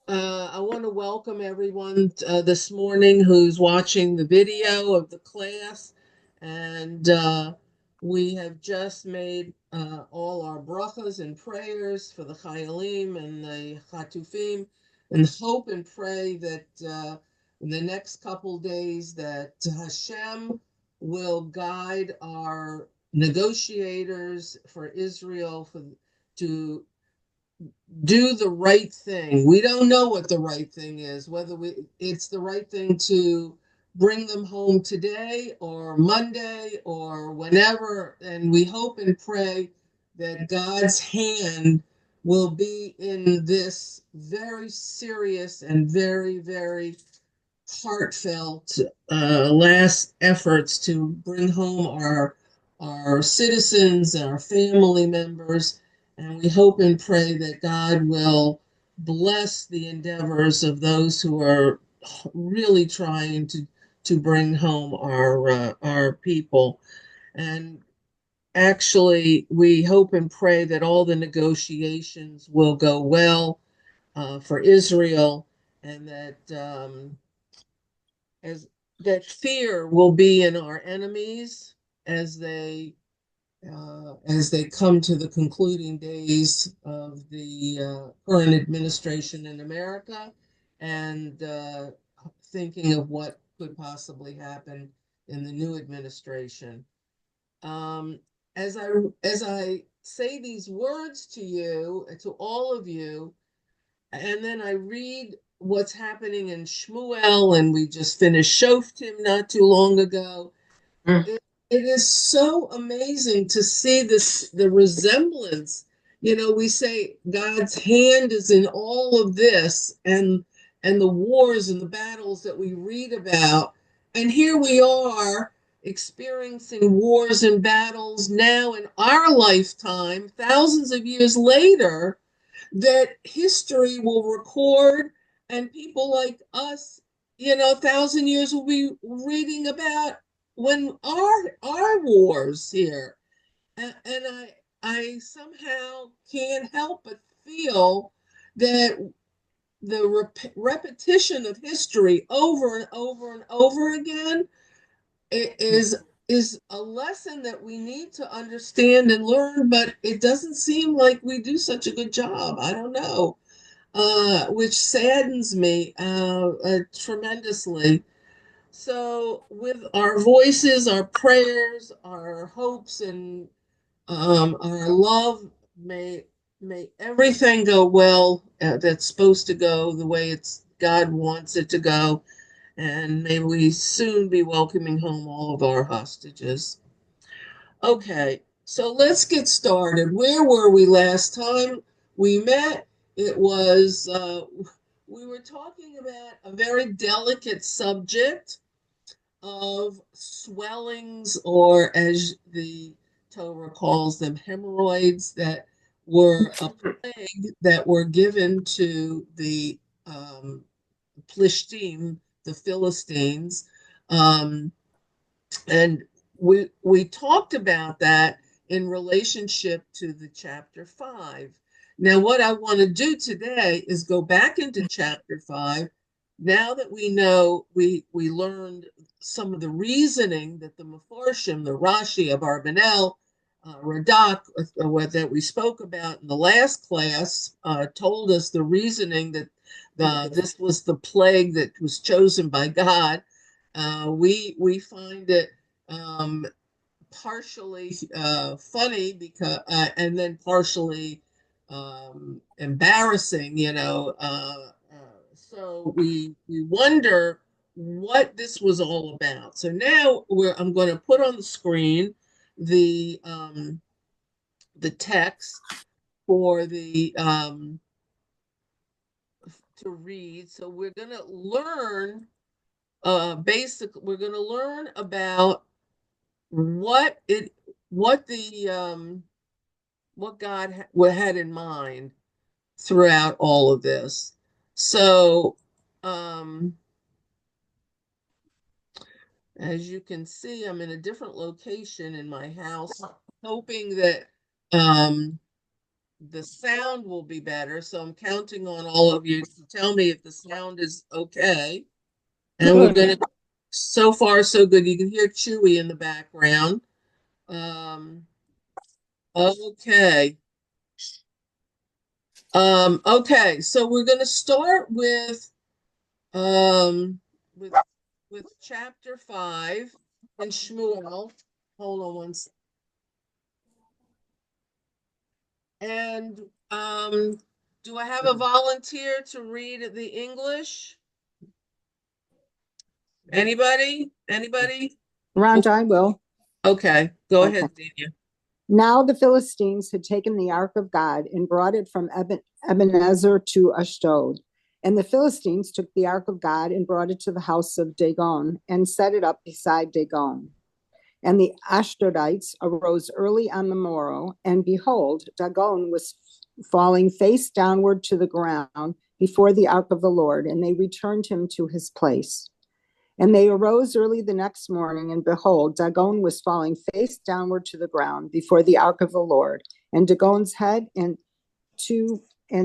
I want to welcome everyone this morning who's watching the video of the class. And we have just made all our brachas and prayers for the Chayalim and the Chatufim, and hope and pray that in the next couple days that Hashem will guide our negotiators for Israel to do the right thing. We don't know what the right thing is, whether it's the right thing to bring them home today or Monday or whenever. And we hope and pray that God's hand will be in this very serious and very, very heartfelt last efforts to bring home our citizens and our family members, and we hope and pray that God will bless the endeavors of those who are really trying to bring home our people. And actually, we hope and pray that all the negotiations will go well for Israel, and that as that fear will be in our enemies as they come to the concluding days of the current administration in America, and thinking of what could possibly happen in the new administration. Um, as I say these words to you, to all of you, and then I read what's happening in Shmuel, and we just finished Shoftim not too long ago. Mm. It is so amazing to see the resemblance. We say God's hand is in all of this, and the wars and the battles that we read about. And here we are experiencing wars and battles now in our lifetime, thousands of years later, that history will record, and people like us, 1,000 years will be reading about when our wars here. And I somehow can't help but feel that the repetition of history over and over and over again is a lesson that we need to understand and learn, but it doesn't seem like we do such a good job. I don't know, which saddens me tremendously. So, with our voices, our prayers, our hopes, and our love, may everything go well that's supposed to go the way it's God wants it to go, and may we soon be welcoming home all of our hostages. Okay, so let's get started. Where were we last time we met? It was, we were talking about a very delicate subject of swellings, or as the Torah calls them, hemorrhoids, that were a plague that were given to the Plishtim, the Philistines. Um, and we talked about that in relationship to the chapter 5. Now, what I want to do today is go back into chapter 5. Now that we know, we learned some of the reasoning that the Mefarshim, the Rashi of Abarbanel, Radak, that we spoke about in the last class, told us the reasoning that this was the plague that was chosen by God. We find it um, partially funny, because and then partially embarrassing. So we wonder what this was all about. So now I'm going to put on the screen the um, the text for the to read. So we're going to learn we're going to learn about what it what the what God had in mind throughout all of this. So, um, as you can see, I'm in a different location in my house, hoping that um, the sound will be better. So I'm counting on all of you to tell me if the sound is okay. And we're Good. going to, so far, so good. You can hear Chewy in the background. Um, okay. Okay. So we're going to start um, with, with chapter 5 in Shmuel. Hold on one second. And do I have a volunteer to read the English? Anybody? Anybody? Rhonda, I will. Okay, go Okay. ahead, Dania. Now the Philistines had taken the ark of God and brought it from Ebenezer to Ashdod. And the Philistines took the ark of God and brought it to the house of Dagon and set it up beside Dagon. And the Ashdodites arose early on the morrow, and behold, Dagon was falling face downward to the ground before the ark of the Lord, and they returned him to his place. And they arose early the next morning, and behold, Dagon was falling face downward to the ground before the ark of the Lord. And Dagon's head and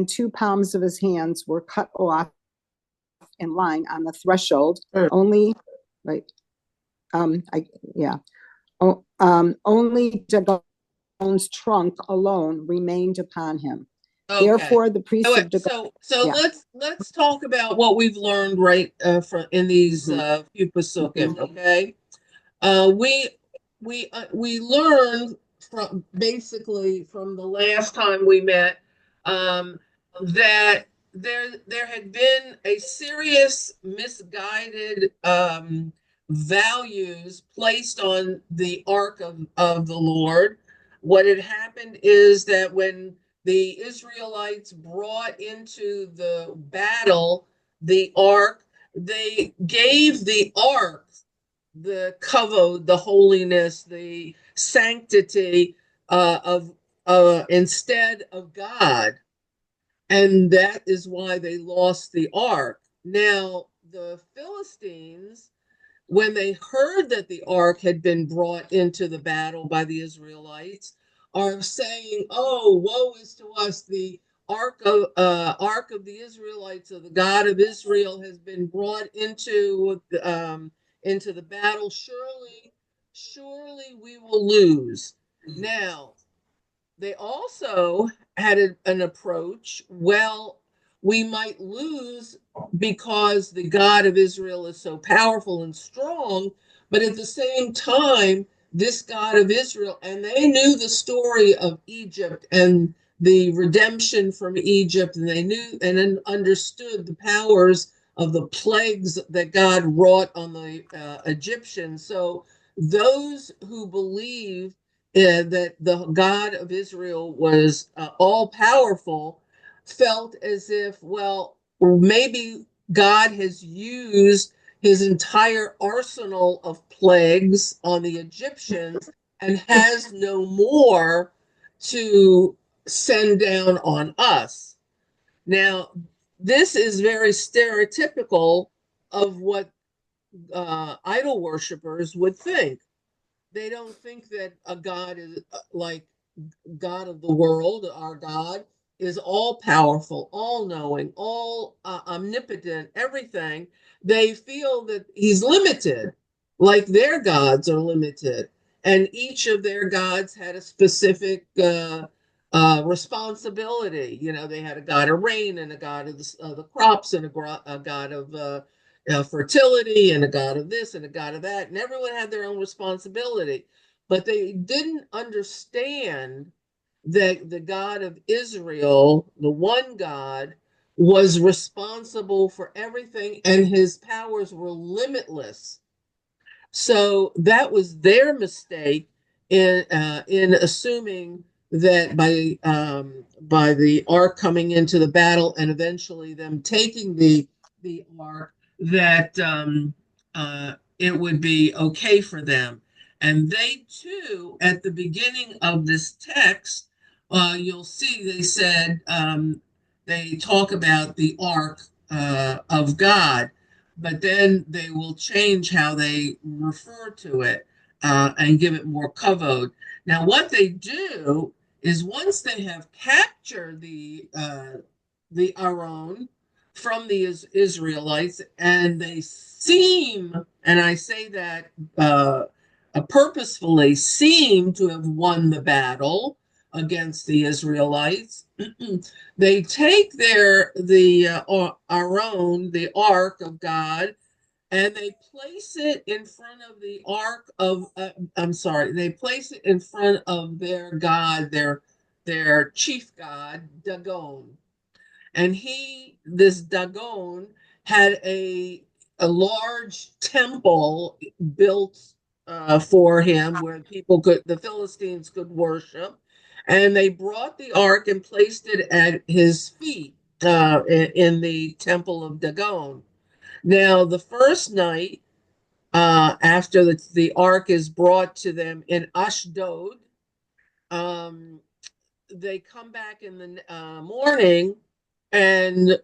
two palms of his hands were cut off and lying on the threshold. Only, right? I yeah. Only Dagon's trunk alone remained upon him. Okay. Therefore, the All priests right. of Dagon, So yeah. let's talk about what we've learned right from in these Mm-hmm. few pasukim. Mm-hmm. Okay. We we learned from basically from the last time we met um, that there had been a serious misguided values placed on the ark of the Lord. What had happened is that when the Israelites brought into the battle the ark, they gave the ark the kavod, the holiness, the sanctity of instead of God, and that is why they lost the ark. Now the Philistines, when they heard that the ark had been brought into the battle by the Israelites, are saying, "Oh, woe is to us! The ark of the Israelites, of the God of Israel, has been brought into the battle. Surely, surely we will lose." Now they also had an approach. Well, we might lose because the God of Israel is so powerful and strong, but at the same time, this God of Israel, and they knew the story of Egypt and the redemption from Egypt, and they knew and then understood the powers of the plagues that God wrought on the Egyptians. So those who believe that the God of Israel was all powerful, felt as if, well, maybe God has used his entire arsenal of plagues on the Egyptians and has no more to send down on us. Now, this is very stereotypical of what idol worshippers would think. They don't think that a God is like God of the world, our God, is all powerful, all knowing, all omnipotent, everything. They feel that he's limited, like their gods are limited. And each of their gods had a specific responsibility. You know, they had a god of rain and a god of the crops and a god of fertility and a god of this and a god of that. And everyone had their own responsibility. But they didn't understand that the God of Israel, the one God, was responsible for everything and his powers were limitless. So that was their mistake in assuming that by the ark coming into the battle and eventually them taking the ark that it would be okay for them. And they too, at the beginning of this text, you'll see they said they talk about the ark of God, but then they will change how they refer to it and give it more kavod. Now, what they do is once they have captured the Aron from the Israelites, and they seem, and I say that purposefully, seem to have won the battle against the Israelites. They take the Aron, the Ark of God, and they place it in front of the ark of I'm sorry, they place it in front of their god, their chief god, Dagon. And this Dagon, had a large temple built for him, where the Philistines could worship. And they brought the ark and placed it at his feet in the temple of Dagon. Now, the first night, after the ark is brought to them in Ashdod, um, they come back in the morning, and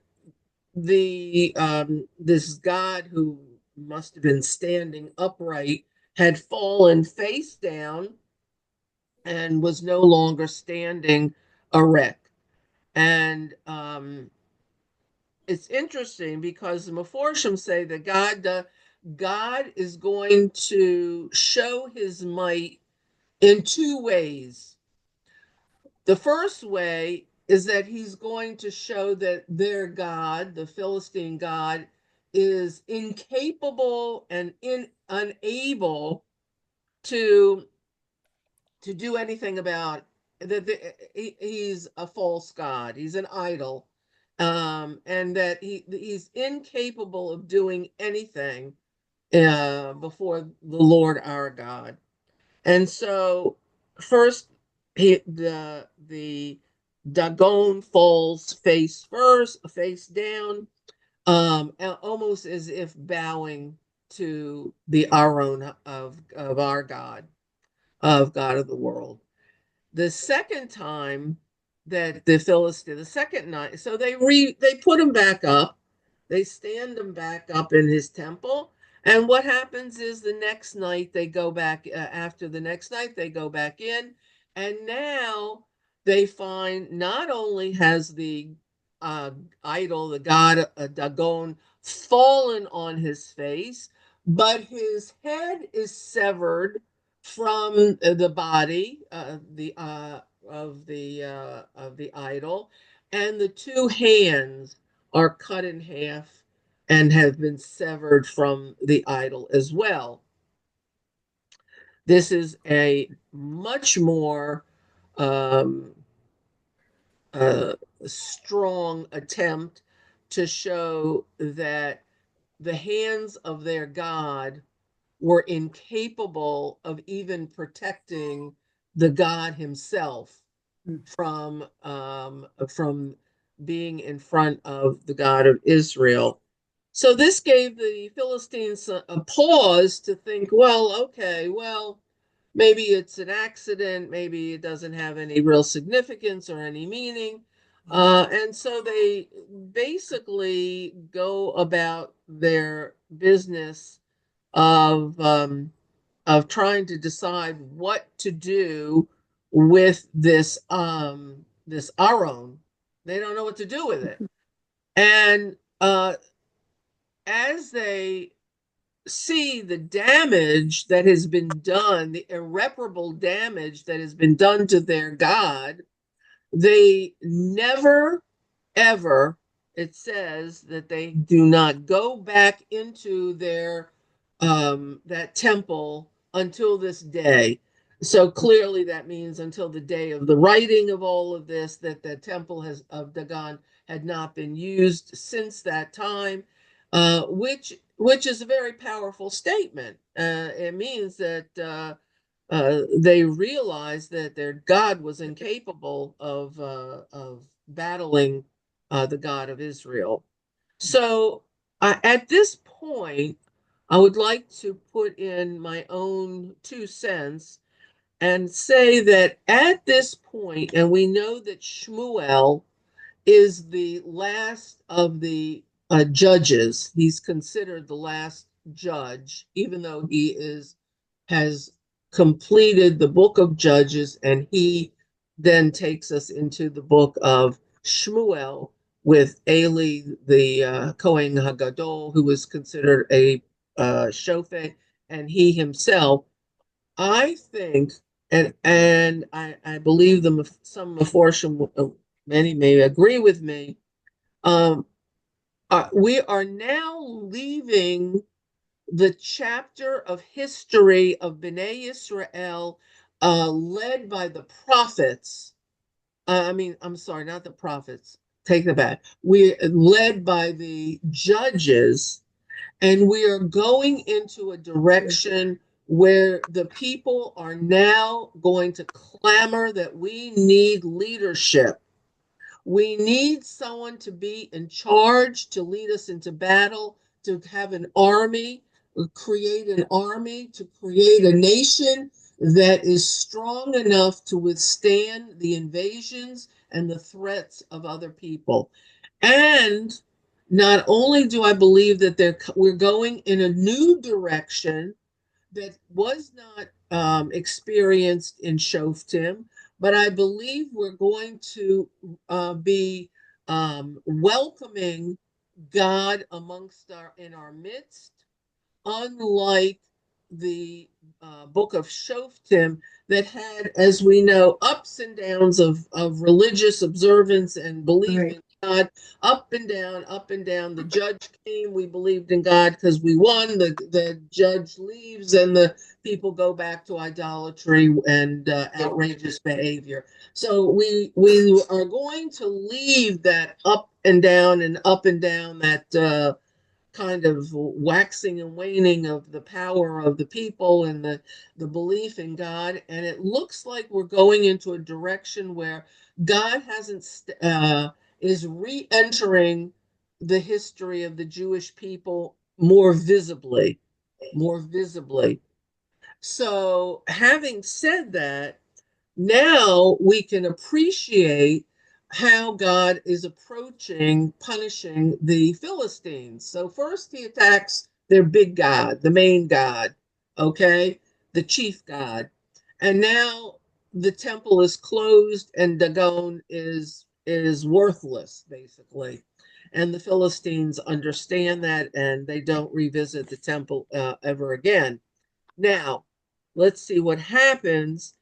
this god, who must have been standing upright, had fallen face down and was no longer standing erect. And it's interesting because the Meforshim say that God is going to show his might in two ways. The first way is that he's going to show that their God, the Philistine God, is incapable and unable to do anything about that. He's a false god. He's an idol, and that he's incapable of doing anything before the Lord our God. And so, first, the Dagon falls face down, almost as if bowing to the Aron of our God, of God of the world. The second time that the second night, so they put him back up, they stand him back up in his temple. And what happens is the next night they go back, after the next night they go back in, and now they find not only has the uh, idol, the god Dagon, fallen on his face, but his head is severed from the body, of the idol, and the two hands are cut in half and have been severed from the idol as well. This is a much more um, uh, strong attempt to show that the hands of their God were incapable of even protecting the God himself from being in front of the God of Israel. So this gave the Philistines a pause to think, well, okay, well, maybe it's an accident, maybe it doesn't have any real significance or any meaning. And so they basically go about their business of trying to decide what to do with this Aron. They don't know what to do with it. And as they see the damage that has been done, the irreparable damage that has been done to their God, they never, ever, it says that they do not go back into their that temple until this day. So clearly that means until the day of the writing of all of this, that the temple of Dagon had not been used since that time, which is a very powerful statement. It means that they realized that their God was incapable of battling the God of Israel. So at this point, I would like to put in my own 2 cents and say that at this point, and we know that Shmuel is the last of the judges. He's considered the last judge, even though he has completed the book of Judges, and he then takes us into the book of Shmuel with Eli, the Kohen Hagadol, who was considered a shofet, and he himself, I think, and I believe some Meforshim, many may agree with me. Um, we are now leaving the chapter of history of Bnei Israel, led by the prophets. I'm sorry, not the prophets. Take that back. We led by the judges, and we are going into a direction where the people are now going to clamor that we need leadership. We need someone to be in charge, to lead us into battle, to have an army, create an army, to create a nation that is strong enough to withstand the invasions and the threats of other people. And not only do I believe that we're going in a new direction that was not experienced in Shoftim, but I believe we're going to be welcoming God in our midst, unlike the book of Shoftim that had, as we know, ups and downs of religious observance and belief Right. in God, up and down, up and down. The judge came, we believed in God because we won. The judge leaves, and the people go back to idolatry and outrageous behavior. So we are going to leave that up and down, that kind of waxing and waning of the power of the people and the belief in God. And it looks like we're going into a direction where God hasn't is re-entering the history of the Jewish people more visibly, more visibly. So, having said that, now we can appreciate how God is approaching punishing the Philistines. So first he attacks their big God, the main God, okay, the chief God. And now the temple is closed and Dagon is worthless, basically. And the Philistines understand that, and they don't revisit the temple ever again. Now, let's see what happens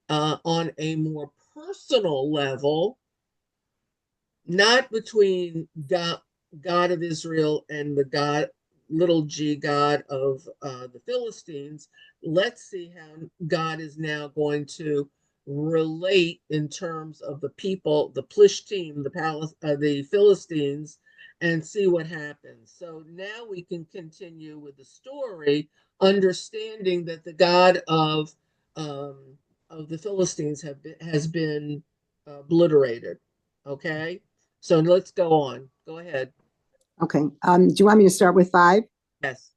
on a more personal level, not between God of Israel and the little g God of the Philistines. Let's see how God is now going to relate in terms of the people, the Plishtim, the Philistines, and see what happens. So now we can continue with the story, understanding that the God um, of the Philistines has been obliterated. Okay, so let's go on. Go ahead. Okay. Do you want me to start with 5? Yes.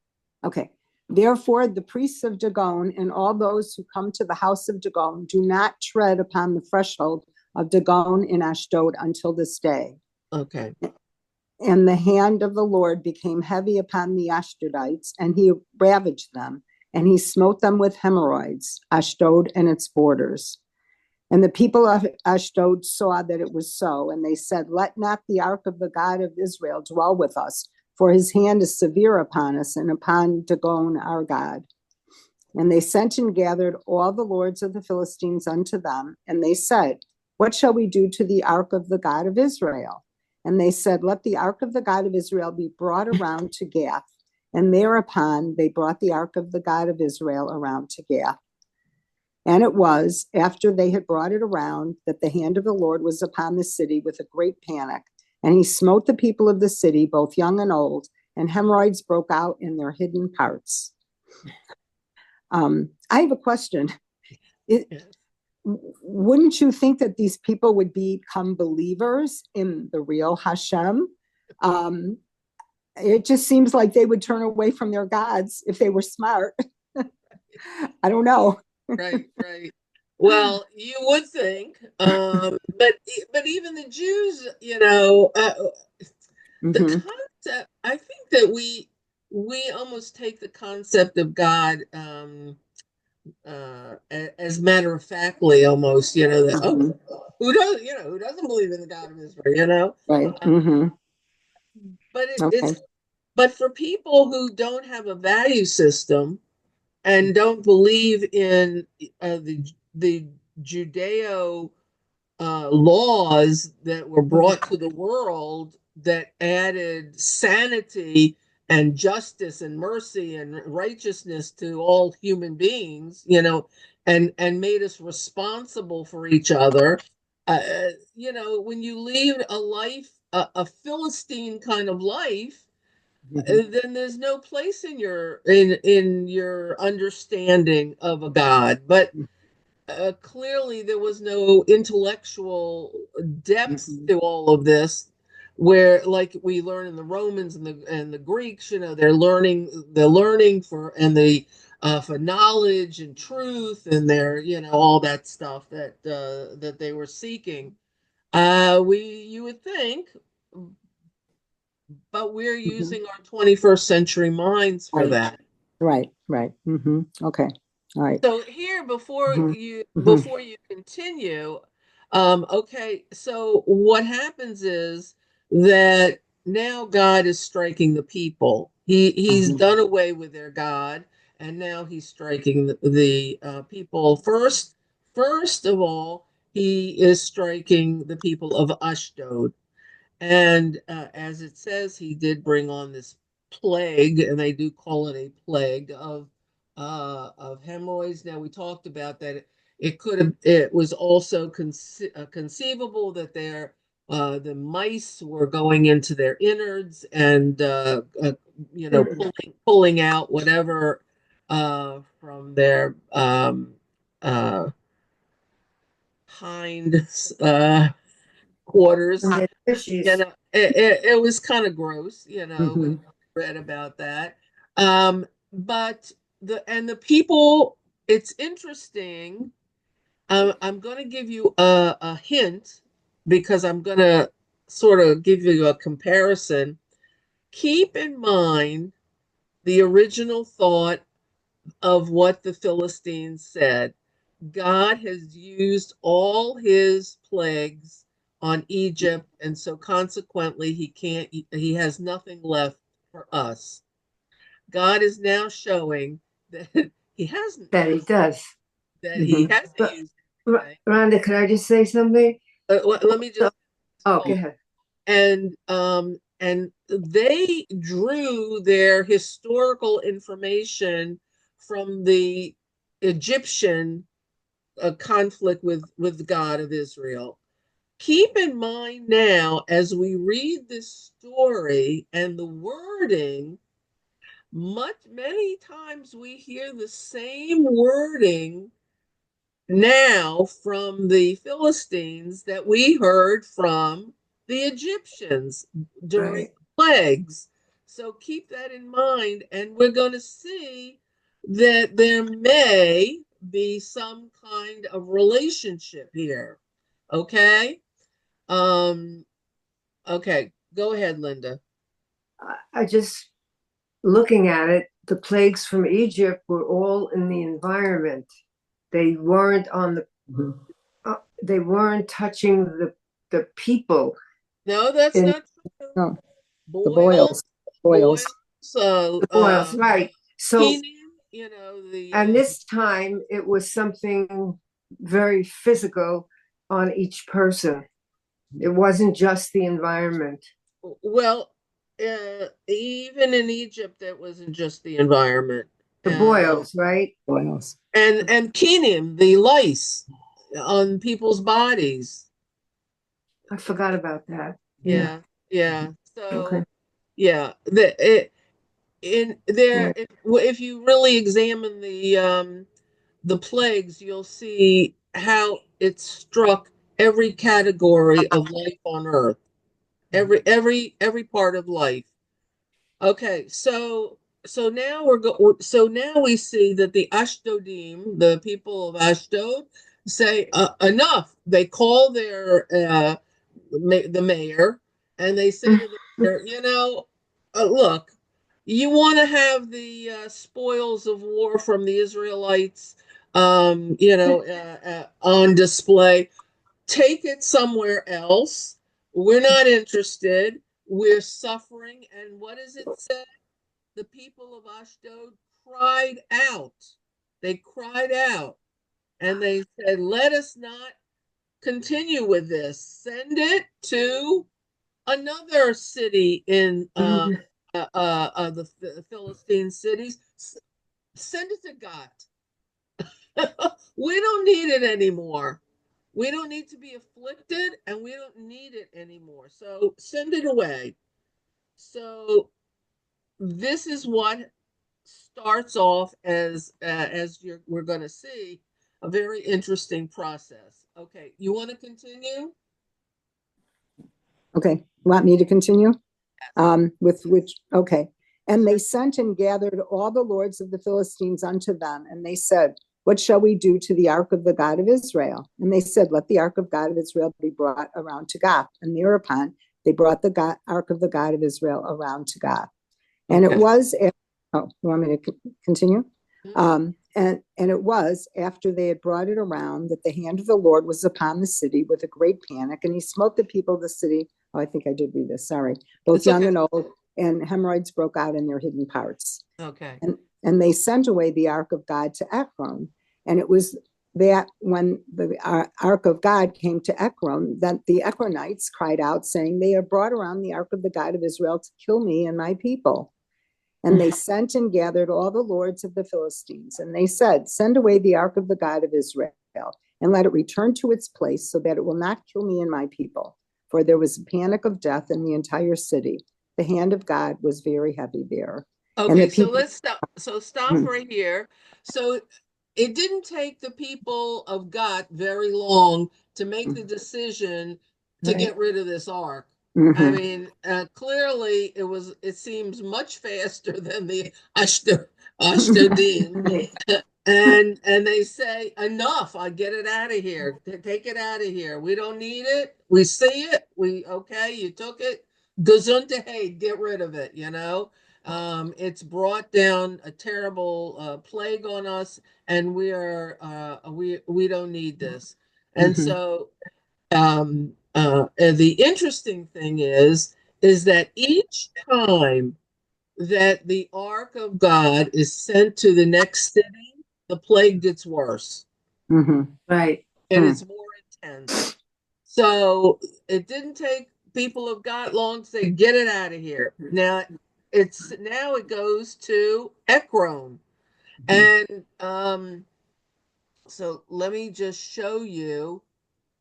Okay. Therefore, the priests of Dagon and all those who come to the house of Dagon do not tread upon the threshold of Dagon in Ashdod until this day. Okay. And the hand of the Lord became heavy upon the Ashdodites, and he ravaged them, and he smote them with hemorrhoids, Ashdod and its borders. And the people of Ashdod saw that it was so, and they said, let not the ark of the God of Israel dwell with us, for his hand is severe upon us and upon Dagon our God. And they sent and gathered all the lords of the Philistines unto them, and they said, what shall we do to the ark of the God of Israel? And they said, let the ark of the God of Israel be brought around to Gath. And thereupon they brought the ark of the God of Israel around to Gath. And it was after they had brought it around that the hand of the Lord was upon the city with a great panic. And he smote the people of the city, both young and old, and hemorrhoids broke out in their hidden parts. I have a question. Wouldn't you think that these people would become believers in the real Hashem? It just seems like they would turn away from their gods if they were smart. I don't know. Right, right. Well, you would think, but even the Jews, the concept. I think that we almost take the concept of God as matter of factly, almost, that, Mhm. who doesn't believe in the God of Israel. Right. Uh, but Okay. but for people who don't have a value system and don't believe in the Judeo laws that were brought to the world that added sanity and justice and mercy and righteousness to all human beings, and made us responsible for each other. When you lead a life, a Philistine kind of life, Mhm. then there's no place in your understanding of a God. But clearly there was no intellectual depth Mhm. to all of this, where, like we learn in the Romans and the Greeks, they're learning for knowledge and truth, and they're all that stuff that they were seeking. We You would think, but we're Mhm. using our 21st century minds for Right. that. Right. Right. Okay. All right. So here, before Mhm. you Mhm. before you continue, okay, so what happens is that now God is striking the people. He's Mhm. done away with their God, and now he's striking the people. First of all, he is striking the people of Ashdod. And as it says, he did bring on this plague, and they do call it a plague of hemorrhoids. Now we talked about that. It could have. It was also conceivable that the mice were going into their innards and pulling out whatever from their uh, hind uh, quarters. And the fishies. It was kind of gross, when Mhm. I read about that. But the people, it's interesting. I'm going to give you a hint, because I'm going to sort of give you a comparison. Keep in mind the original thought of what the Philistines said. God has used all his plagues on Egypt, and so consequently he has nothing left for us. God is now showing that he hasn't That he used does. that he Mhm. hasn't But used everything. Rhonda, could I just say something? Let me So, just oh, go point. ahead. And they drew their historical information from the Egyptian conflict with the God of Israel. Keep in mind now, as we read this story and the wording, many times we hear the same wording now from the Philistines that we heard from the Egyptians during Right. the plagues. So keep that in mind, and we're going to see that there may be some kind of relationship here. Okay? Um, okay, go ahead, Linda. I just looking at it, the plagues from Egypt were all in the environment. They weren't on the. Mhm. They weren't touching the people No, that's in not true. Oh, the Boils, boils. boils, Boils. the boils, right? So, Keenan, the and this time it was something very physical on each person. It wasn't just the environment. well, even in Egypt, that wasn't just the environment. The Uh, boils, right? Boils. and Kenim, the lice on people's bodies. I forgot about that. Yeah. Yeah, yeah. Okay. So, yeah, the it in there. Yeah. If you really examine the plagues, you'll see how it struck every category of life on Earth, every part of life. Okay, so now we see that the Ashdodim, the people of Ashdod, say enough. They call the mayor, and they say to the mayor, look, you want to have the spoils of war from the Israelites. on display. Take it somewhere else. We're not interested. We're suffering. And what does it say? The people of Ashdod cried out. They cried out and they said, let us not continue with this. Send it to another city in the Philistine cities. Send it to God. We don't need it anymore. We don't need to be afflicted and we don't need it anymore. So send it away. So this is what starts off as we're going to see a very interesting process. Okay, you want to continue? Okay, want me to continue? With which, okay. And they sent and gathered all the lords of the Philistines unto them, and they said, what shall we do to the ark of the God of Israel? And they said, let the ark of God of Israel be brought around to Gath. And thereupon they brought the ark of the God of Israel around to Gath. And it was, oh, you want me to continue? And it was after they had brought it around that the hand of the Lord was upon the city with a great panic, and he smote the people of the city. Oh, I think I did read this. Sorry. Both young and old, and hemorrhoids broke out in their hidden parts. Okay. And they sent away the ark of God to Ekron. And it was that when the ark of God came to Ekron, that the Ekronites cried out, saying, they have brought around the ark of the God of Israel to kill me and my people. And they sent and gathered all the lords of the Philistines. And they said, send away the ark of the God of Israel, and let it return to its place, so that it will not kill me and my people. For there was a panic of death in the entire city. The hand of God was very heavy there. Okay, so let's stop. So stop right here. So it didn't take the people of God very long to make the decision to get rid of this ark. I mean, clearly it seems much faster than the Ashdodin. And they say, enough, I get it out of here. Take it out of here. We don't need it. We see it. Okay, you took it. Gesundheit, get rid of it, it's brought down a terrible plague on us, and we don't need this. And so the interesting thing is that each time that the ark of God is sent to the next city, the plague gets worse. Right. And it's more intense. So it didn't take people of God long to say, get it out of here. Now it goes to Ekron. And so let me just show you.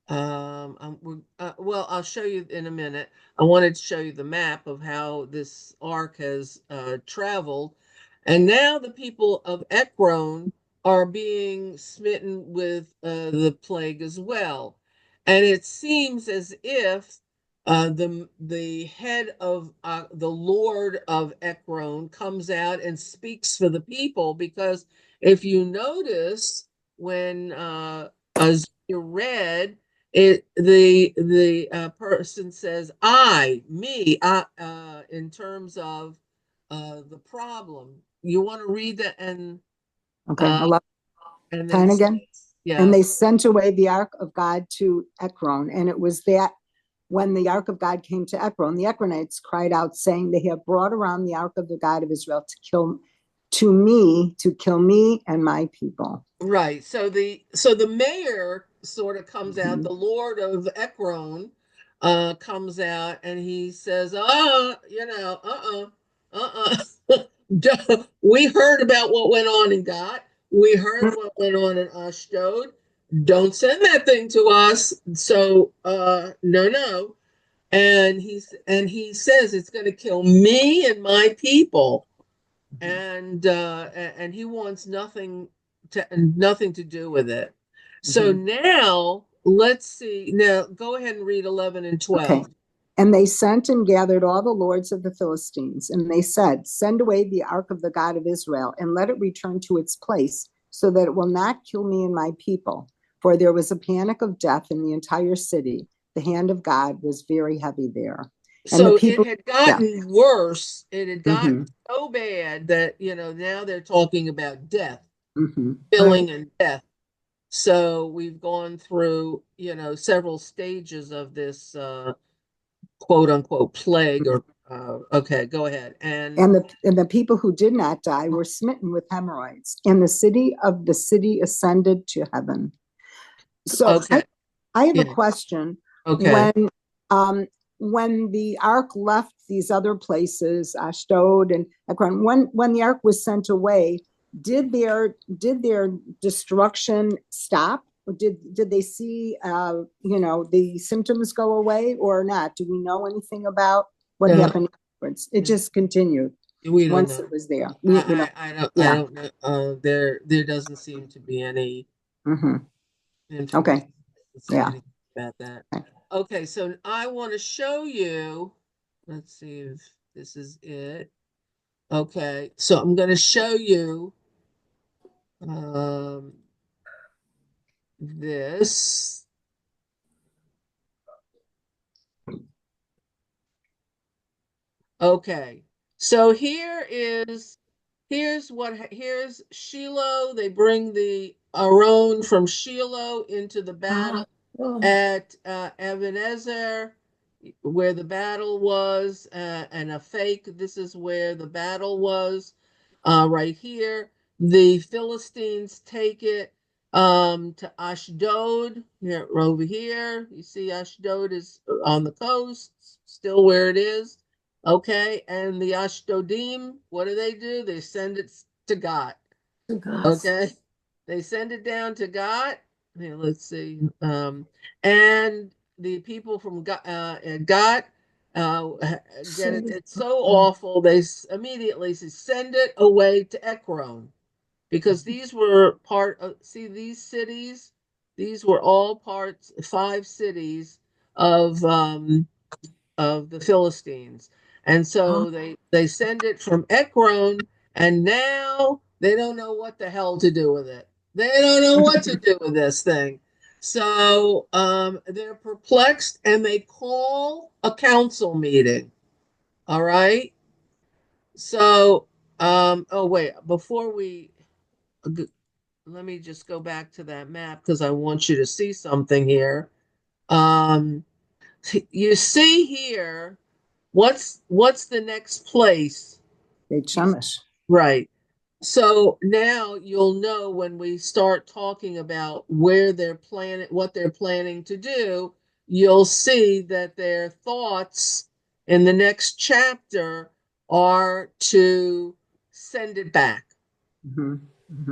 I'll show you in a minute. I wanted to show you the map of how this ark has traveled. And now the people of Ekron are being smitten with the plague as well. And it seems as if the head of the Lord of Ekron comes out and speaks for the people, because if you notice when as you read it, the person says me in terms of the problem. You want to read that and and then again. Yeah. And they sent away the ark of God to Ekron, and it was that when the ark of God came to Ekron, the Ekronites cried out, saying, they have brought around the ark of the God of Israel to kill me and my people. Right. So the mayor sort of comes out, the Lord of Ekron comes out, and he says, we heard about what went on in Gath. We heard what went on in Ashdod. Don't send that thing to us. So no. And he says it's going to kill me and my people. And he wants nothing to do with it. So now let's see. Now go ahead and read 11 and 12. Okay. And they sent and gathered all the lords of the Philistines, and they said, send away the ark of the God of Israel, and let it return to its place, so that it will not kill me and my people. For there was a panic of death in the entire city. The hand of God was very heavy there. So it had gotten worse. It had gotten so bad that, now they're talking about death. killing and death. So we've gone through, several stages of this quote unquote plague or okay, go ahead. And the people who did not die were smitten with hemorrhoids, and the city ascended to heaven. So Okay. I have a Yeah. question. Okay. When the ark left these other places, Ashdod and Ekron, when the ark was sent away, did their destruction stop? Or did they see the symptoms go away or not? Do we know anything about what No, happened afterwards? It just continued we don't once know. it was there. We don't. I Yeah. don't know. There doesn't seem to be any Mm-hmm. information. Okay. Doesn't say Yeah. anything about that. Okay, so I want to show you. Let's see if this is it. Okay, so I'm going to show you um, this. Okay, so here's Shiloh. They bring the Aaron from Shiloh into the battle at Ebenezer, where the battle was, and a fake. This is where the battle was, right here. The Philistines take it to Ashdod, here over here. You see, Ashdod is on the coast, still where it is. Okay, and the Ashdodim, what do? They send it to God. Okay, they send it down to God. Here, let's see. And the people from God get it. It's so awful. They immediately say, send it away to Ekron because these were part of. See these cities. These were all parts. 5 cities of the Philistines. And so they send it from Ekron, and now they don't know what the hell to do with it. They don't know what to do with this thing. So they're perplexed and they call a council meeting. All right. So, oh, wait, let me just go back to that map because I want you to see something here. Um, you see here. What's the next place? Beit Shemesh. Right. So now you'll know when we start talking about where what they're planning to do, you'll see that their thoughts in the next chapter are to send it back.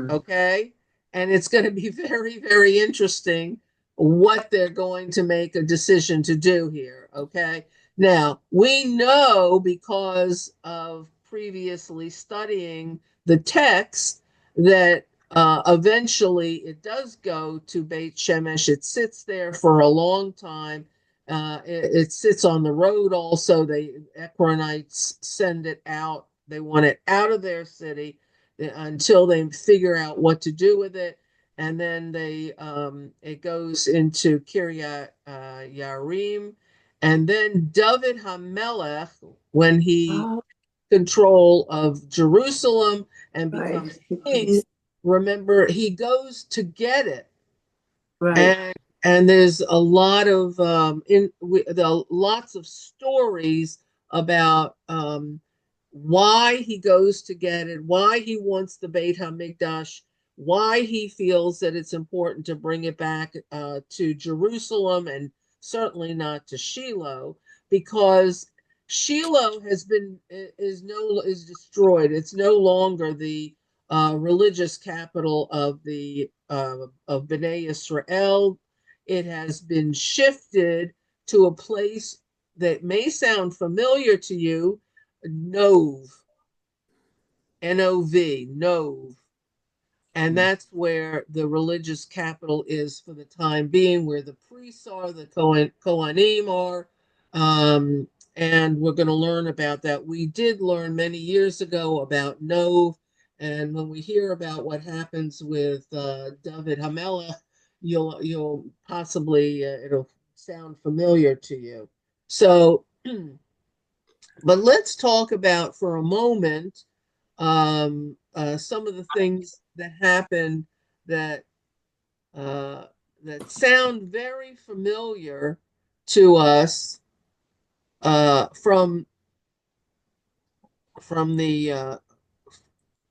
Okay. And it's going to be very, very interesting what they're going to make a decision to do here. Okay. Now, we know because of previously studying the text that eventually it does go to Beit Shemesh. It sits there for a long time. It sits on the road also. The Ekronites send it out. They want it out of their city until they figure out what to do with it. And then it goes into Kiryat Yarim. And then David Hamelech, when he control of Jerusalem and becomes king, remember he goes to get it. Right. And there's a lot of lots of stories about why he goes to get it, why he wants the Beit Hamikdash, why he feels that it's important to bring it back to Jerusalem and certainly not to Shiloh, because Shiloh is destroyed. It's no longer the religious capital of Bnei Israel. It has been shifted to a place that may sound familiar to you, Nov, N-O-V, Nov. And that's where the religious capital is for the time being, where the priests are, the Kohanim are. Um, and we're going to learn about that. We did learn many years ago about Nov. And when we hear about what happens with David Hamelech, you'll possibly, it'll sound familiar to you. So, but let's talk about for a moment some of the things that happened that that sound very familiar to us from from the uh,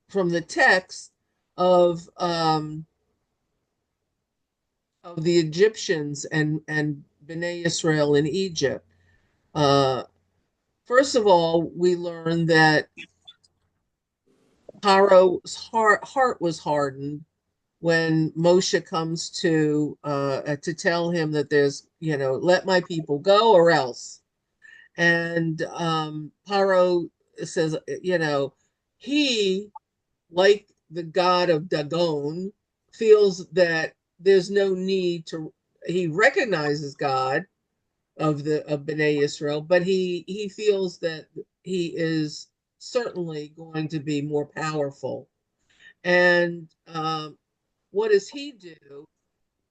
from the text of the Egyptians and Bnei Israel in Egypt. Uh, First of all, we learn that Paro's heart was hardened when Moshe comes to tell him that there's, let my people go or else. And Paro says, he, like the god of Dagon, feels that there's no need to. He recognizes God of Bnei Israel, but he feels that he is certainly going to be more powerful. And what does he do?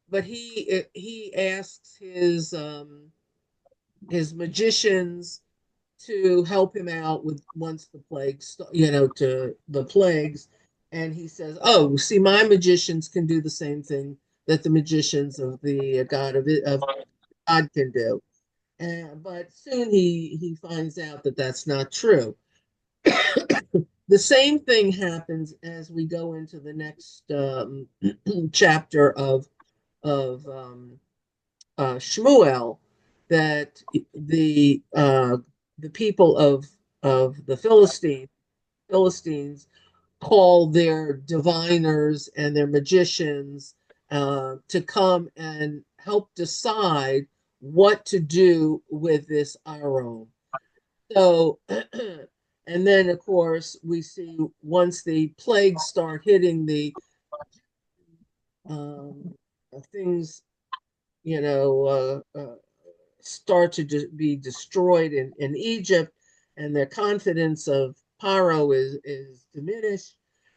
But he asks his magicians to help him out with once the plagues, to the plagues, and he says, "Oh, see, my magicians can do the same thing that the magicians of the of God can do." But soon he finds out that that's not true. The same thing happens as we go into the next chapter of Shmuel, that the people of the Philistines call their diviners and their magicians to come and help decide what to do with this Aaron. So, and then of course we see once the plagues start hitting the um, things, you know, start to be destroyed in Egypt, and their confidence of Paro is diminished.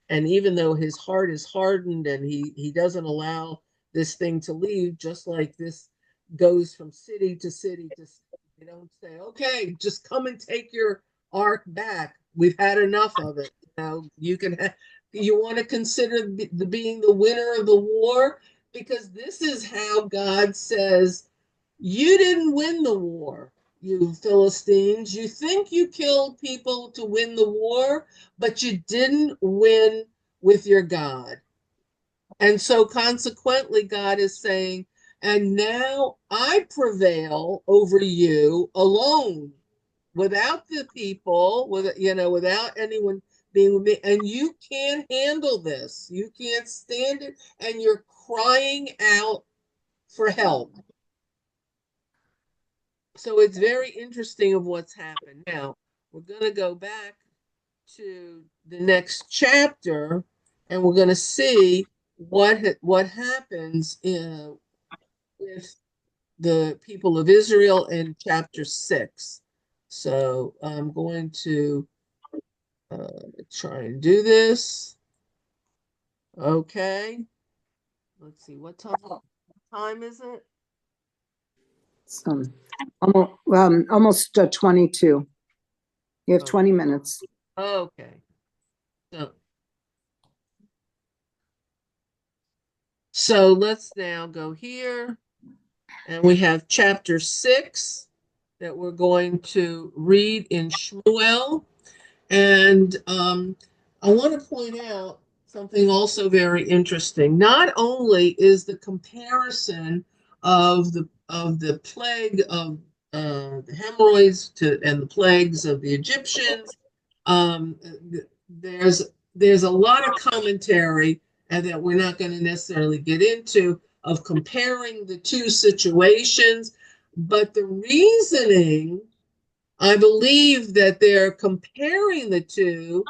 And even though his heart is hardened and he doesn't allow this thing to leave, just like this goes from city to city to city, they don't say, okay, just come and take your ark back. We've had enough of it. You can you want to consider being the winner of the war, because this is how God says, you didn't win the war, you Philistines. You think you killed people to win the war, but you didn't win with your God. And so consequently, God is saying, and now I prevail over you alone, without the people, without anyone being with me, and you can't handle this. You can't stand it, and you're crying out for help. So it's very interesting of what's happened. Now, we're going to go back to the next chapter, and we're going to see what happens with the people of Israel in chapter 6. So I'm going to try and do this. Okay. Let's see, what time is it? So, almost 22. You have 20 minutes. Okay. So let's now go here, and we have chapter 6 that we're going to read in Shmuel. And I want to point out something also very interesting. Not only is the comparison of the plague of the hemorrhoids and the plagues of the Egyptians, um, there's there's a lot of commentary, and that we're not going to necessarily get into, of comparing the two situations, but the reasoning, I believe that they're comparing the two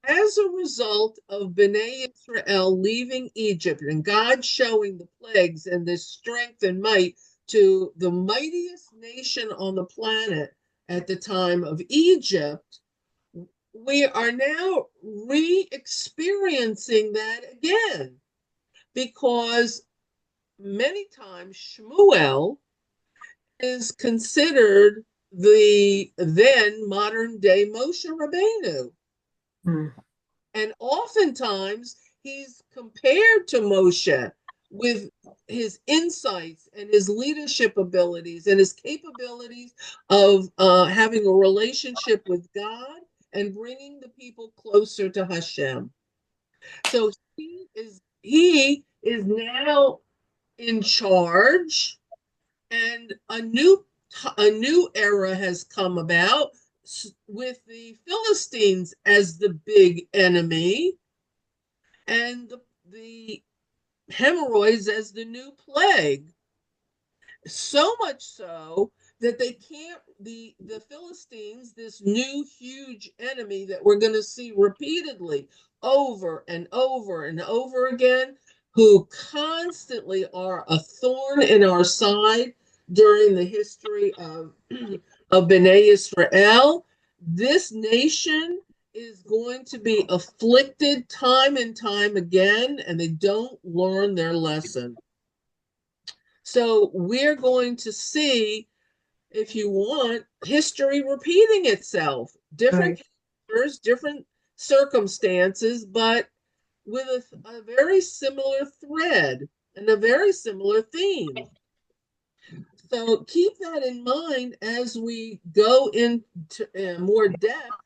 as a result of Bnei Israel leaving Egypt and God showing the plagues and this strength and might to the mightiest nation on the planet at the time of Egypt. We are now re-experiencing that again, because many times Shmuel is considered the then modern day Moshe Rabbeinu. Hmm. And oftentimes he's compared to Moshe with his insights and his leadership abilities and his capabilities of having a relationship with God and bringing the people closer to Hashem. So he is now in charge, and a new era has come about with the Philistines as the big enemy and the hemorrhoids as the new plague. So much so that they can't, the Philistines, this new huge enemy that we're going to see repeatedly over and over and over again, who constantly are a thorn in our side during the history of Bnei Israel. This nation is going to be afflicted time and time again, and they don't learn their lesson. So we're going to see, if you want, history repeating itself, different characters, different circumstances, but with a very similar thread and a very similar theme. So keep that in mind as we go into more depth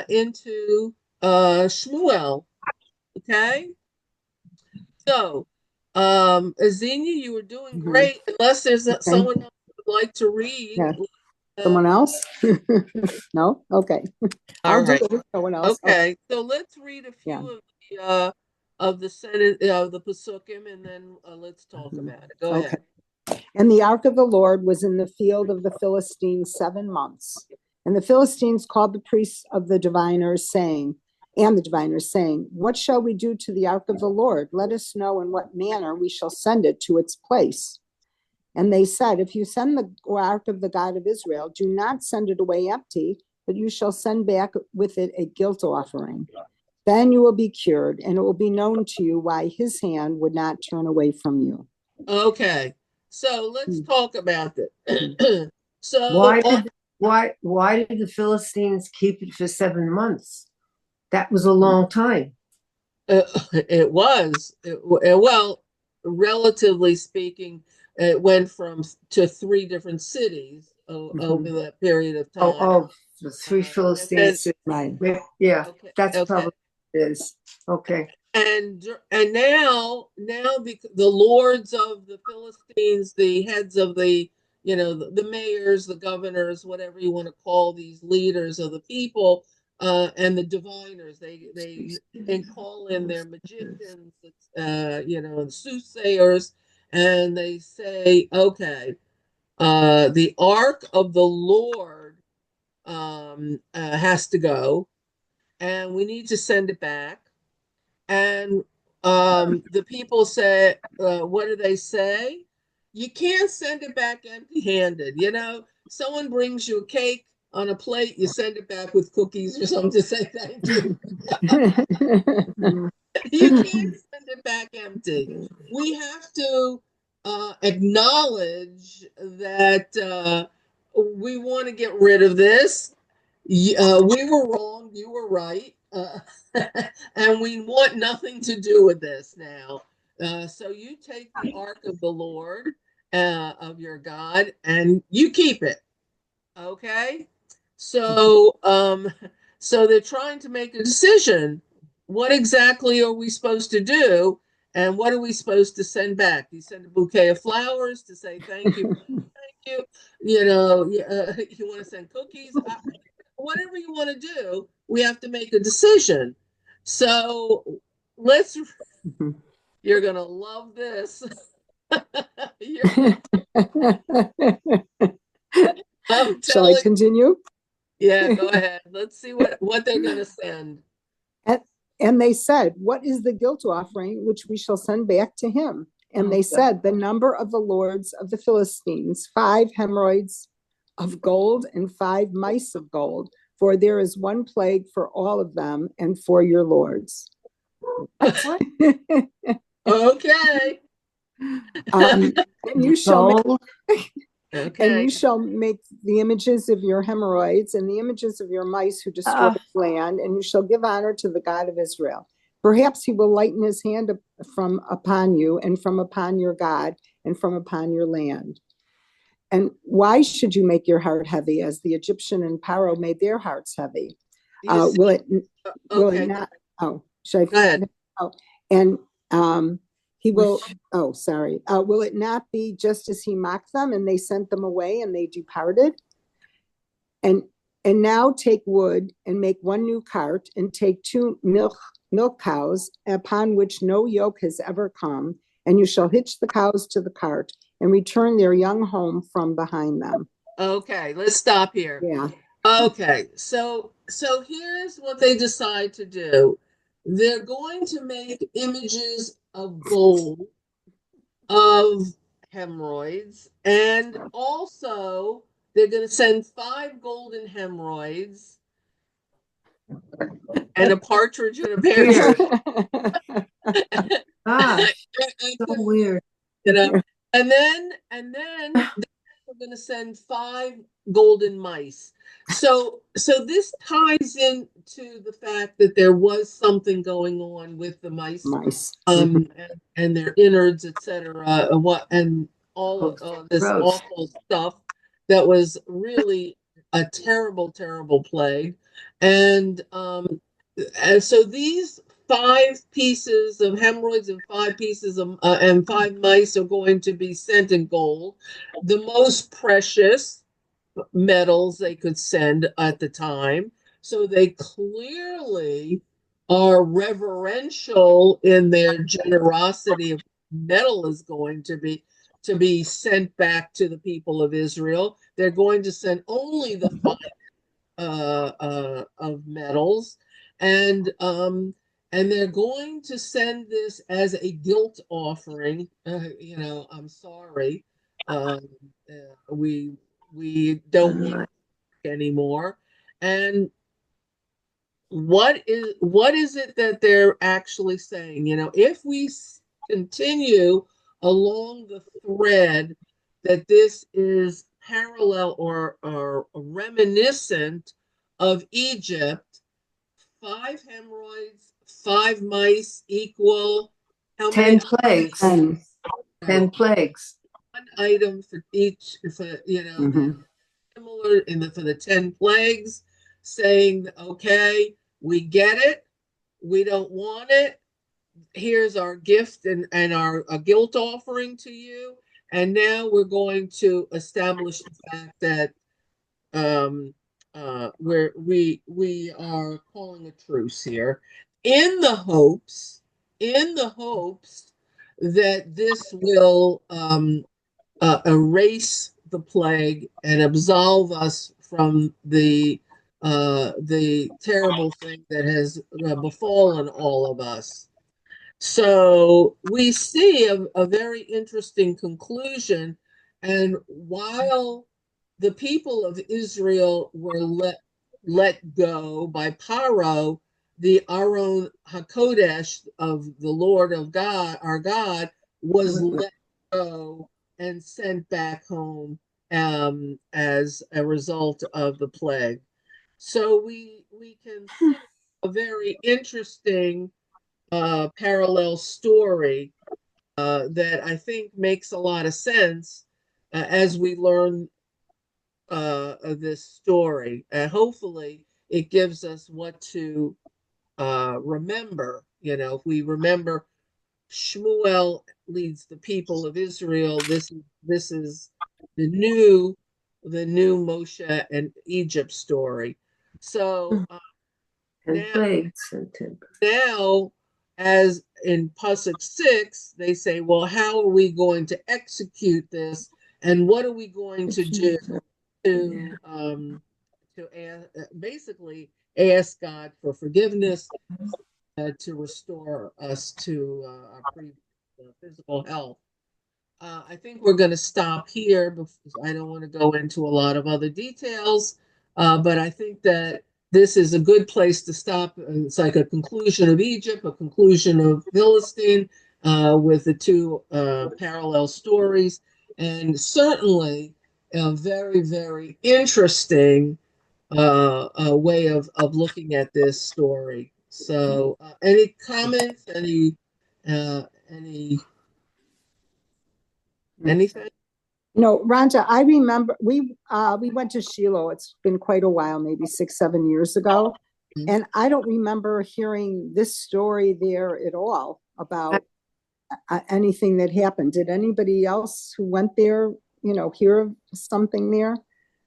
into Shmuel. Okay? So, Azenia, you were doing great. Unless there's someone else who would like to read. Yeah. Someone else? No? Okay. I'll do it. Someone else. Okay. So let's read a few of the sentence of the Pesukim, and then let's talk about it. Go ahead. And the ark of the Lord was in the field of the Philistines 7 months. And the Philistines called the priests of the diviners, saying, what shall we do to the ark of the Lord? Let us know in what manner we shall send it to its place. And they said, if you send the ark of the God of Israel, do not send it away empty, but you shall send back with it a guilt offering. Then you will be cured, and it will be known to you why his hand would not turn away from you. Okay. So let's talk about it. So why did the Philistines keep it for 7 months? That was a long time. It was. Well, relatively speaking, it went to 3 different cities over that period of time. The 3 Philistine cities. Right. Yeah, that's probably what it is. Okay. And now the lords of the Philistines, the heads of the mayors, the governors, whatever you want to call these leaders of the people, and the diviners, they call in their magicians, and soothsayers, and they say, okay, the ark of the Lord has to go, and we need to send it back. And the people say, what do they say? You can't send it back empty-handed. Someone brings you a cake on a plate, you send it back with cookies or something to say thank you. You can't send it back empty. We have to acknowledge that we want to get rid of this. We were wrong, you were right. And we want nothing to do with this now. So you take the ark of the Lord, of your God, and you keep it. Okay? So they're trying to make a decision. What exactly are we supposed to do? And what are we supposed to send back? You send a bouquet of flowers to say thank you, thank you. You want to send cookies? Whatever you want to do, we have to make a decision. So you're going to love this. Shall I continue? Yeah, go ahead. Let's see what they're going to send. And they said, what is the guilt offering which we shall send back to him? And they said, the number of the lords of the Philistines, 5 hemorrhoids of gold and 5 mice of gold, for there is one plague for all of them and for your lords. Okay. And you shall And Okay. you shall make the images of your hemorrhoids and the images of your mice who destroy the land, and you shall give honor to the God of Israel. Perhaps he will lighten his hand from upon you and from upon your God and from upon your land. And why should you make your heart heavy as the Egyptian and Paro made their hearts heavy? Will it okay. not? Oh, should I? Go ahead. Oh, and he will. Oh, sorry. Will it not be just as he mocked them and they sent them away and they departed? And now take wood and make one new cart and take two milk cows upon which no yoke has ever come, and you shall hitch the cows to the cart and return their young home from behind them. Okay, let's stop here. Yeah. Okay, so here's what they decide to do. They're going to make images of gold of hemorrhoids, and also they're going to send 5 golden hemorrhoids and a partridge in a pear tree. Gosh, so weird. You know, and then we're going to send 5 golden mice. So this ties into the fact that there was something going on with the mice, and their innards, etc. And all of this awful stuff that was really a terrible, terrible plague. And so these 5 pieces of hemorrhoids and 5 pieces of and 5 mice are going to be sent in gold, the most precious metals they could send at the time. So they clearly are reverential in their generosity of metal is going to be sent back to the people of Israel. They're going to send only the 5 of metals, and they're going to send this as a guilt offering. I'm sorry, we don't want anymore. And what is it that they're actually saying? If we continue along the thread that this is parallel or reminiscent of Egypt, 5 hemorrhoids, 5 mice equal how 10 many? plagues. 10 plagues. One item for each, similar for the 10 plagues, saying, okay, we get it, we don't want it. Here's our gift and our guilt offering to you. And now we're going to establish the fact that we are calling a truce here in the hopes that this will erase the plague and absolve us from the terrible thing that has befallen all of us. So we see a very interesting conclusion. And while the people of Israel were let go by Paro, the Aron HaKodesh of the Lord of God, our God, was let go and sent back home as a result of the plague. So we can see a very interesting parallel story that I think makes a lot of sense as we learn this story. Hopefully, it gives us what to remember. If we remember, Shmuel leads the people of Israel. This is the new Moshe and Egypt story. So now, as in Pasuk 6, they say, well, how are we going to execute this? And what are we going to do to basically ask God for forgiveness, to restore us to our previous physical health? I think we're going to stop here because I don't want to go into a lot of other details, but I think that this is a good place to stop. It's like a conclusion of Egypt, a conclusion of Philistine, with the 2 parallel stories. And certainly a very, very interesting way of looking at this story. So, any comments? Any anything? No, Rhonda, I remember we went to Shiloh. It's been quite a while, maybe 6, 7 years ago. And I don't remember hearing this story there at all about anything that happened. Did anybody else who went there, hear of something there?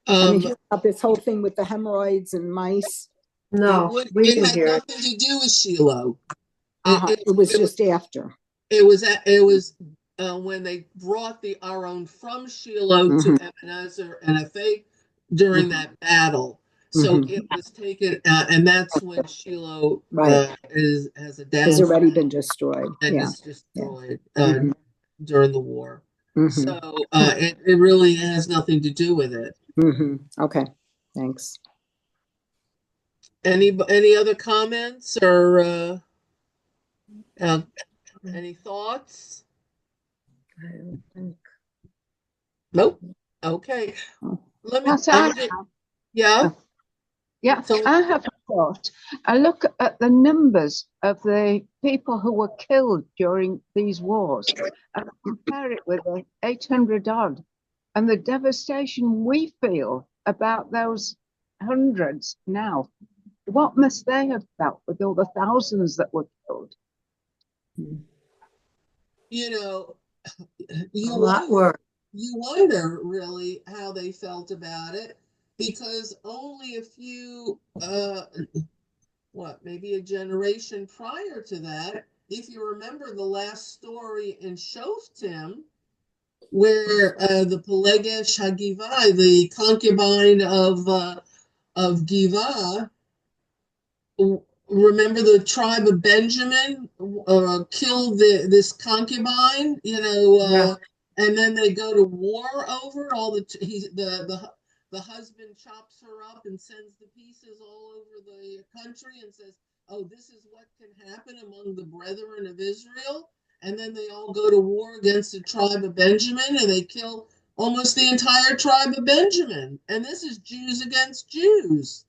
I mean, about this whole thing with the hemorrhoids and mice. No, we it didn't had hear it. nothing to do with Shiloh. It was just after. It was when they brought the Aron from Shiloh to Ebenezer and Aphek during that battle. So it was taken, and that's when Shiloh has a Has already downfall been destroyed. and Yeah. is destroyed during the war. So Hmm. it really has nothing to do with it. Okay, thanks. Any other comments or any thoughts? I don't think. Nope. Okay. Let me. Yes, I have. Yeah. Yeah, So, I have a thought. I look at the numbers of the people who were killed during these wars and compare it with the 800 odd and the devastation we feel about those hundreds now. What must they have felt with all the thousands that were killed? you A lot worse. you wonder really how they felt about it, because only a few maybe a generation prior to that, if you remember the last story in Shoftim, where the Pelegesh Hagivai, the concubine of Giva, remember the tribe of Benjamin killed this concubine, and then they go to war over all the husband chops her up and sends the pieces all over the country and says, "Oh, this is what can happen among the brethren of Israel." And then they all go to war against the tribe of Benjamin, and they kill almost the entire tribe of Benjamin. And this is Jews against Jews.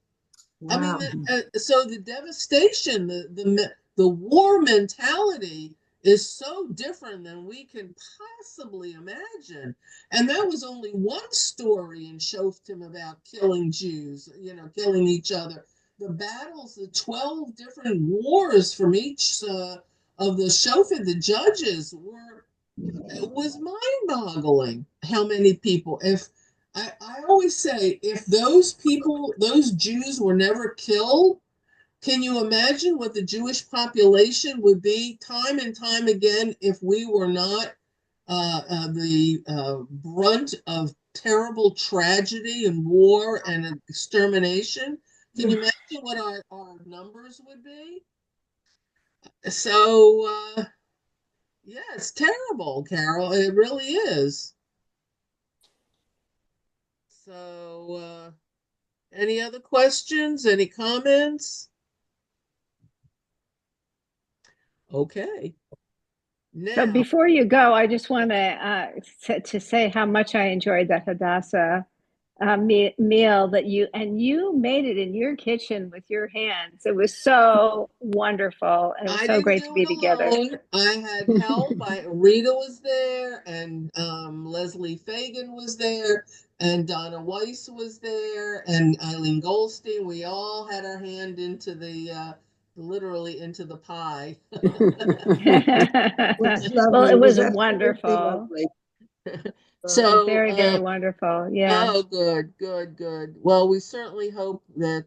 Wow. I mean, so the devastation, the war mentality is so different than we can possibly imagine. And that was only one story in Shoftim about killing Jews, killing each other. The battles, the 12 different wars from each of the Shoftim, the judges it was mind-boggling how many people. If I always say, if those people, those Jews were never killed, can you imagine what the Jewish population would be time and time again if we were not the brunt of terrible tragedy and war and extermination? Can you imagine what our numbers would be? So, yeah, it's terrible, Carol. It really is. So, any other questions? Any comments? Okay. So Now, before you go, I just want to say how much I enjoyed that Hadassah meal that you made it in your kitchen with your hands. It was so wonderful, and it was I so didn't great to do be it together. alone. I had help. Rita was there, and Leslie Fagan was there, and Donna Weiss was there, and Eileen Goldstein. We all had our hand into literally into the pie. Well, it was absolutely wonderful. lovely. So, Very, very wonderful. Yeah. oh, good, good, good. Well, we certainly hope that